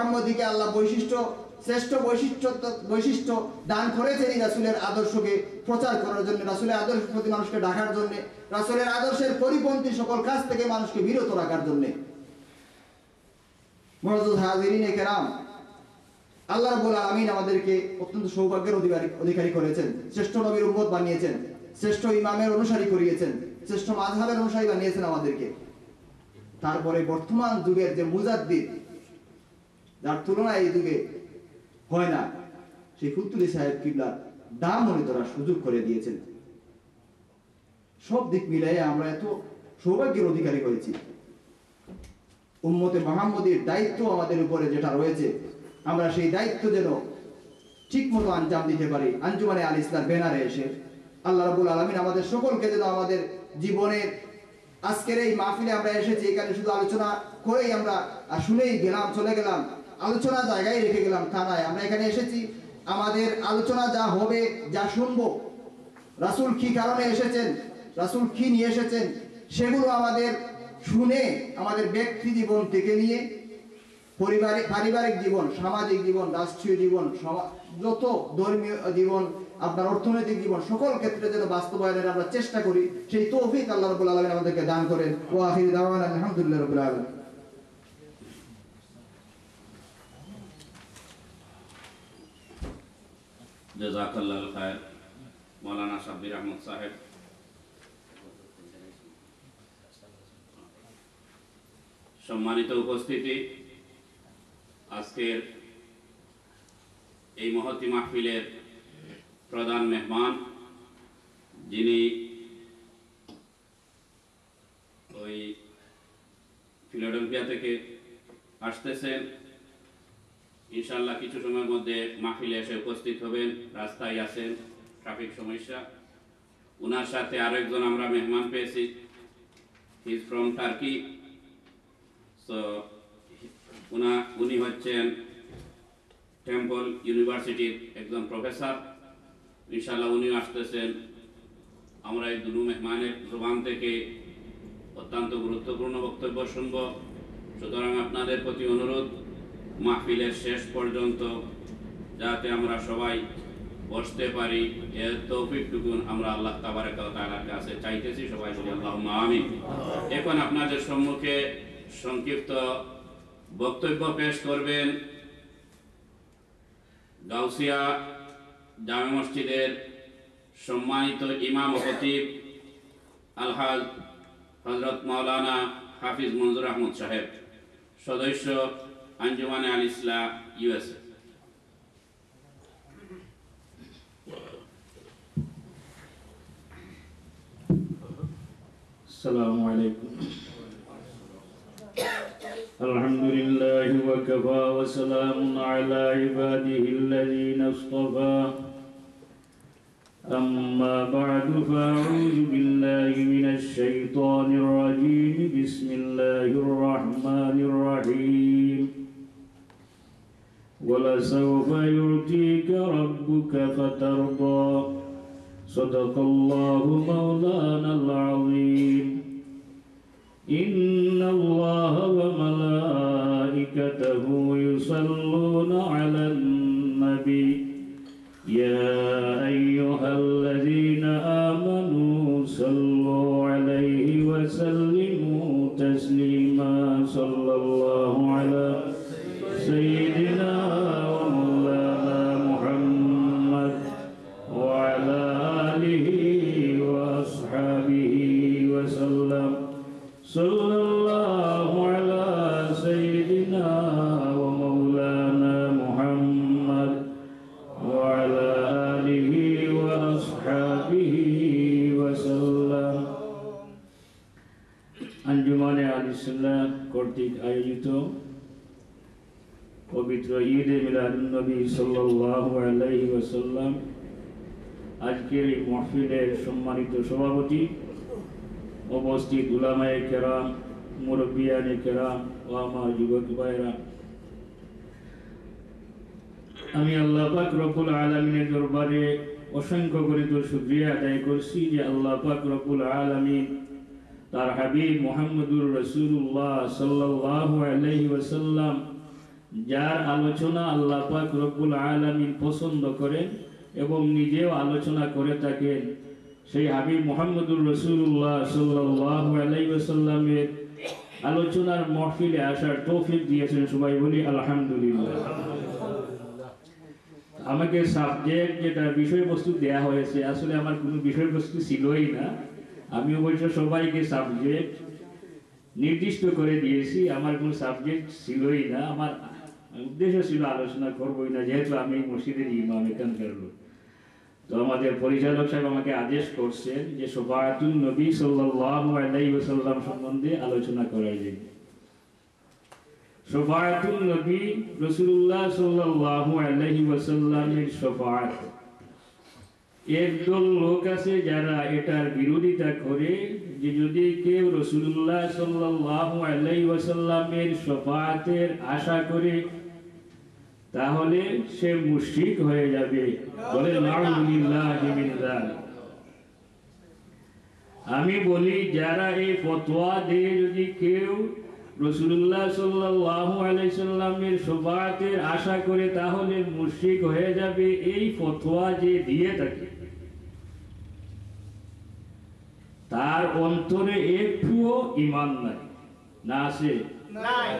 মুহাম্মদীকে আল্লাহ শ্রেষ্ঠ বৈশিষ্ট্য দান করেছেন এই রাসূলের আদর্শকে প্রচার করার জন্য, রাসূলের আদর্শের প্রতি মানুষকে ডাকার জন্য, রাসূলের আদর্শের পরিপন্থী সকল কাজ থেকে মানুষকে বিরত রাখার জন্য। মুআজ্জাজ হাজিরিনে কেরাম, আল্লাহ রাব্বুল আলামিন আমাদেরকে অত্যন্ত সৌভাগ্যের অধিকারী করেছেন, শ্রেষ্ঠ নবীর উম্মত বানিয়েছেন, শ্রেষ্ঠ ইমামের অনুসারী করিয়েছেন, শ্রেষ্ঠ মাযহাবের অনুসারী বানিয়েছেন আমাদেরকে। তারপরে বর্তমান যুগের যে মুজাদ্দিদ, যার তুলনা এই যুগে হয় না, সেই ফুতুলি সাহেব কিবলার দাম মনে ধরার সুযোগ করে দিয়েছেন। সব দিক মিলাই আমরা এত সৌভাগ্যের অধিকারী হয়েছি। উম্মতে মুহাম্মদীর দায়িত্ব আমাদের উপরে যেটা রয়েছে, আমরা সেই দায়িত্ব যেন ঠিক মতো আঞ্জাম দিতে পারি। আঞ্জুমানে আল ইসলাম ব্যানারে এসে আল্লাহ রাব্বুল আলামিন আমাদের সকলকে যেন আমাদের জীবনের আজকের এই মাহফিলে আমরা এসেছি, এখানে শুধু আলোচনা করেই আমরা শুনেই গেলাম, চলে গেলাম, আলোচনা জায়গায় রেখে গেলাম তা নয়। আমরা এখানে এসেছি আমাদের আলোচনা যা হবে, যা শুনবো, রাসূল কি কারণে এসেছেন, রাসূল কি নিয়ে এসেছেন, সেগুলো আমাদের শুনে আমাদের ব্যক্তি জীবন থেকে নিয়ে পারিবারিক জীবন, সামাজিক জীবন, রাষ্ট্রীয় জীবন, যত ধর্মীয় জীবন, আপনার অর্থনৈতিক জীবন, সকল ক্ষেত্রে যেন বাস্তবায়নের আমরা চেষ্টা করি, সেই তৌফিক আল্লাহ রাব্বুল আলামিন আমাদেরকে দান করেন। ওয়া আখিরু দাওয়ানা আলহামদুলিল্লাহি রাব্বিল আলামিন। জাযাকাল্লাহু খায়র মাওলানা সাব্বির আহমদ সাহেব। সম্মানিত উপস্থিতি, আজকের এই মহতী মাহফিলের প্রধান মেহমান, যিনি ওই ফিলাডেলফিয়া থেকে আসতেছেন, ইনশাআল্লাহ কিছু সময়ের মধ্যে মাহফিলে এসে উপস্থিত হবেন। রাস্তায় আছেন, ট্রাফিক সমস্যা। ওনার সাথে আরো একজন আমরা মেহমান পেয়েছি, he is from turkey. So উনি হচ্ছেন টেম্পল ইউনিভার্সিটির একজন প্রফেসর। ইনশাআল্লাহ উনিও আসতেছেন। আমরা এই দুটো মেহমানের জবান থেকে অত্যন্ত গুরুত্বপূর্ণ বক্তব্য শুনব। সুতরাং আপনাদের প্রতি অনুরোধ, মাহফিলের শেষ পর্যন্ত যাতে আমরা সবাই বসতে পারি, এর তৌফিকটুকুন আমরা আল্লাহ তাবারক ওয়া তাআলার কাছে চাইতেছি। সবাই বলি আল্লাহুম্মা আমিন। এখন আপনাদের সম্মুখে সংক্ষিপ্ত বক্তব্য পেশ করবেন গাউসিয়া জামে মসজিদের সম্মানিত ইমাম ও খতিব আলহাজ হযরত মাওলানা হাফিজ মনজুর আহমদ সাহেব, সদস্য আঞ্জুমানে আল ইসলাম ইউএসএ। আসসালামু আলাইকুম। আলহামদুলিল্লাহি ওয়া কাফা ওয়া সালামুন আলা ইবাদিহিল্লাযীনা ইসতাফা। أما بعد فأعوذ بالله من الشيطان الرجيم. بسم الله الرحمن الرحيم. ولسوف يعطيك ربك فترضى. صدق الله مولانا العظيم. إن الله وملائكته يصلون على النبي يا أيها الذين آمنوا صلوا عليه وسلموا تسليما. صلى الله على سيدنا ومولانا محمد وعلى آله وأصحابه وسلم. صلى الله على سيدنا ومولانا محمد وعلى آله وأصحابه وسلم. আঞ্জুমানে আল ইসলাম কর্তৃক আয়োজিত পবিত্র ঈদে মিলাদুন নবী সাল্লাল্লাহু আলাইহি ওয়াসাল্লাম আজকের এই মাহফিলের সম্মানিত সভাপতি, উপস্থিত উলামায়ে কেরাম, মুরব্বিয়ানে কেরাম ও আমার যুবক ভাইরা, আমি আল্লাহ পাক রব্বুল আলামিনের দরবারে অসংখ্য গণিত শুকরিয়া আদায় করছি যে আল্লাহ পাক রব্বুল আলামিন তার হাবিব মুহাম্মদুর রাসূলুল্লাহ সাল্লাল্লাহু আলাইহি ওয়াসাল্লাম যার আলোচনা আল্লাহ পাক রব্বুল আলামিন পছন্দ করেন এবং নিজেও আলোচনা করে থাকেন, সেই হাবিব মুহাম্মদুর রাসূলুল্লাহ সাল্লাল্লাহু আলাইহি ওয়াসাল্লামের আলোচনার মাহফিলে আসার তৌফিক দিয়েছেন। সবাই বলি আলহামদুলিল্লাহ। আমাকে সাবজেক্ট যেটা বিষয়বস্তু দেয়া হয়েছে, আসলে আমার কোনো বিষয়বস্তু ছিলই না। আমি অবশ্য সবাইকে সাবজেক্ট নির্দিষ্ট করে দিয়েছি, আমার কোনো সাবজেক্ট ছিলই না। আমার উদ্দেশ্য ছিল আলোচনা করবোই না, যেহেতু আমি মসজিদের ইমাম এখানকার লোক। তো আমাদের পরিচালক সাহেব আমাকে আদেশ করছেন যে শাফাআতুন নবী সাল্লাল্লাহু আলাইহি ওয়াসাল্লাম সম্বন্ধে আলোচনা করা যায়। শাফাআতুন নবী রাসূলুল্লাহ সাল্লাল্লাহু আলাইহি ওয়াসাল্লামের শাফাআত, একদল লোক আছে যারা এটার বিরোধিতা করে যে যদি কেউ রাসূলুল্লাহ সাল্লাল্লাহু আলাইহি ওয়াসাল্লামের শাফাআতের আশা করে তাহলে সে মুশরিক হয়ে যাবে। বলে নাউযুবিল্লাহি মিন যালিক। আমি বলি যারা এই ফতোয়া দিয়ে যদি কেউ রাসূলুল্লাহ সাল্লাল্লাহু আলাইহি সাল্লামের শাফাআতের আশা করে তাহলে মুশরিক হয়ে যাবে, এই ফতোয়া যে দিয়ে থাকে তার অন্তরে একটুও ঈমান নাই, না আছে? নাই।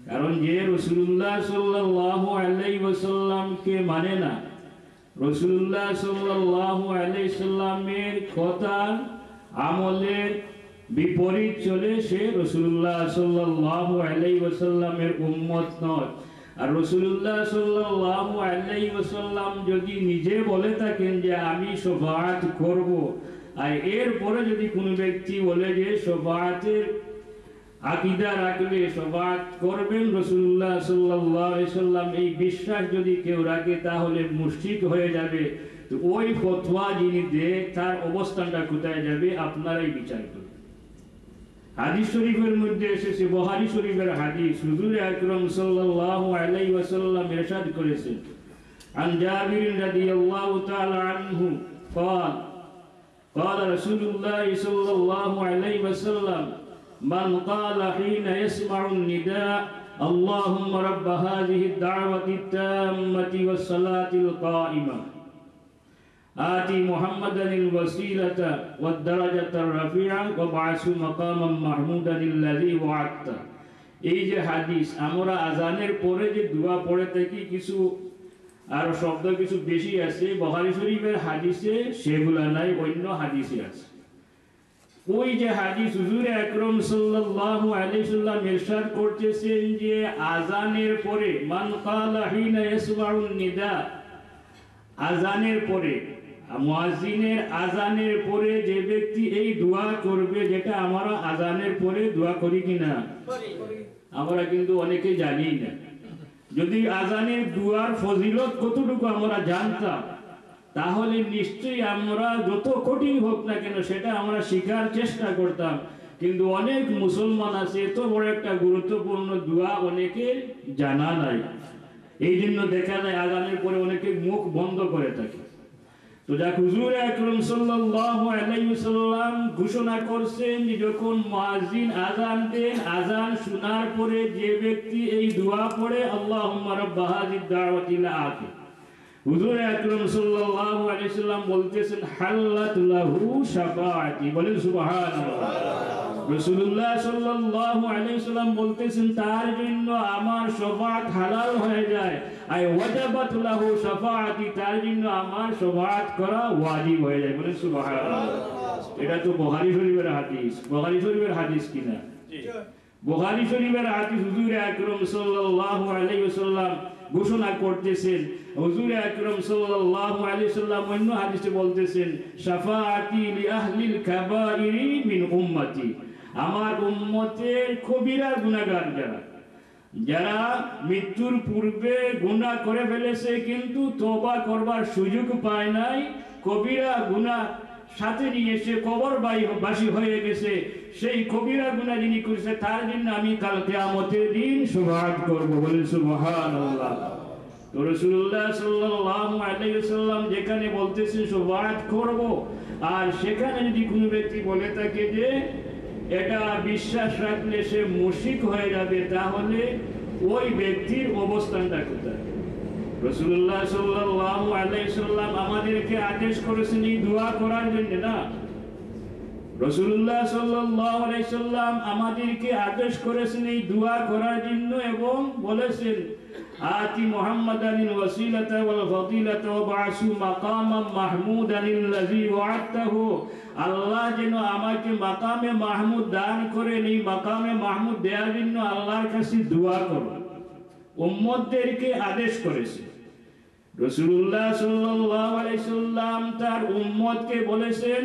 কারণ যে রাসূলুল্লাহ সাল্লাল্লাহু আলাইহি ওয়াসাল্লামকে মানে না, রাসূলুল্লাহ সাল্লাল্লাহু আলাইহি সাল্লামের কথা আমলের বিপরীত চলে, সে রাসূলুল্লাহ সাল্লাল্লাহু আলাইহি ওয়াসাল্লামের উম্মত নয়। আর রাসূলুল্লাহ সাল্লাল্লাহু আলাইহি ওয়াসাল্লাম যদি নিজে বলে থাকেন যে আমি শাফাআত করব, আর এরপরে যদি কোনো ব্যক্তি বলে যে শাফাআতের আকীদা রাখলে শাফাআত করবেন রাসূলুল্লাহ সাল্লাল্লাহু আলাইহি ওয়াসাল্লাম, এই বিশ্বাস যদি কেউ রাখে তাহলে মুশরিক হয়ে যাবে। তো ওই ফতোয়া যিনি দেয় তার অবস্থানটা কোথায় যাবে আপনারাই বিচার করুন। হাদিস শরীফের মধ্যে এসেছে, বুখারী শরীফের হাদিস, হুজুর আকরাম সাল্লাল্লাহু আলাইহি ওয়াসাল্লাম ইরশাদ করেছেন, আন জাবির রাদিয়াল্লাহু তাআলা আনহু قال قال رسول الله صلى الله عليه وسلم من قال حين يسمع النداء اللهم رب هذه الدعوة التامة والصلاة القائمة آتي محمدا الوسيلة والدرجة الرفيعة وابعثه مقاما محمودا الذي وعدته। এই যে হাদিস, আমরা আজানের পরে যে দোয়া পড়ে থাকি, কিছু আর শব্দ কিছু বেশি আছে বুখারী শরীফের হাদিসে, সেগুলা নাই, অন্য হাদিসে আছে। ওই যে হাদিস হুজুর আকরাম সাল্লাল্লাহু আলাইহি সাল্লাম ইরশাদ করতেছেন যে আজানের পরে, মান ক্বালা হিনা ইয়াসমাউন নিদা, আজানের পরে, মুয়াজ্জিনের আজানের পরে যে ব্যক্তি এই দোয়া করবে, যেটা আমরা আজানের পরে দোয়া করি কিনা, আমরা কিন্তু অনেকে জানি না। যদি আজানের দুয়ার ফজিলত কতটুকু আমরা জানতাম তাহলে নিশ্চয়ই আমরা যত কঠিন হোক না কেন সেটা আমরা শিখার চেষ্টা করতাম। কিন্তু অনেক মুসলমান আছে এত বড় একটা গুরুত্বপূর্ণ দোয়া অনেকের জানা নাই, এই জন্য দেখা যায় আজানের পরে অনেকে মুখ বন্ধ করে থাকে। তো যা হুজুর আকরাম সাল্লাল্লাহু আলাইহি ওয়াসাল্লাম ঘোষণা করছেন যে যখন মুয়াজ্জিন আযান দেন, আযান শোনার পরে যে ব্যক্তি এই দোয়া পড়ে আল্লাহুম্মা রাব্ব হাযিদ দাওয়াতিল আতি, হুজুর আকরাম সাল্লাল্লাহু আলাইহি ওয়াসাল্লাম বলতেছেন হাল্লাত লাহু শাফাআতি। বলেন সুবহানাল্লাহ। রাসূলুল্লাহ সাল্লাল্লাহু আলাইহি ওয়াসাল্লাম বলতেছেন তার জন্য আমার শাফাআত হালাল হয়ে যায়, আই ওয়াজাবাত লাহু শাফাআতি, তার জন্য আমার শাফাআত করা ওয়াজিব হয়ে যায়। বলেন সুবহানাল্লাহ। এটা তো বুখারী শরীফের হাদিস। বুখারী শরীফের হাদিস কিনা? বুখারী শরীফের হাদিস। হুজুর আকরাম সাল্লাল্লাহু আলাইহি ওয়াসাল্লাম ঘোষণা করতেছেন, হুজুর আকরাম সাল্লাল্লাহু আলাইহি ওয়াসাল্লাম অন্য হাদিসে বলতেছেন শাফাআতি লি আহলিল কাবাইরি মিন উম্মতি, আমার উম্মতের কবিরা গুনাহগার যারা মৃত্যুর পূর্বে গুনাহ করে ফেলেছে কিন্তু তওবা করবার সুযোগ পায় নাই, কবিরা গুনাহ সাথে নিয়ে সে কবরবাসী হয়ে গেছে, সেই কবিরা গুনাহ যিনি করেছে তার জন্য আমি কাল কিয়ামতের দিন শাফাআত করব। বলেন সুবহানাল্লাহ। তো রাসূলুল্লাহ সাল্লাল্লাহু আলাইহি ওয়াসাল্লাম যেখানে বলতেছেন শাফাআত করব, আর সেখানে যদি কোনো ব্যক্তি বলে থাকে যে এটা বিশ্বাস রাখলে সে মুশরিক হয়ে যাবে, তাহলে ওই ব্যক্তির অবস্থানটা কোথায়? রাসূলুল্লাহ সাল্লাল্লাহু আলাইহি সাল্লাম আমাদেরকে আদেশ করেছেন এই দোয়া করার জন্য না। রাসূলুল্লাহ সাল্লাল্লাহু আলাইহি সাল্লাম আমাদেরকে আদেশ করেছেন এই দোয়া করার জন্য এবং বলেছেন আতি মুহাম্মাদানিল ওয়াসিলাতা ওয়াল ফাদিলাতা ওয়া বা'সু মাকামান মাহমুদানিল্লাযী ওয়া'আদতাহু। আল্লাহ যেন আমাকে মাকামে মাহমুদ দান করেন, এই মাকামে মাহমুদ দেওয়ার জন্য আল্লাহর কাছে দোয়া করো। উম্মতদেরকে আদেশ করেছে। রাসূলুল্লাহ সাল্লাল্লাহু আলাইহি সাল্লাম তার উম্মতকে বলেছেন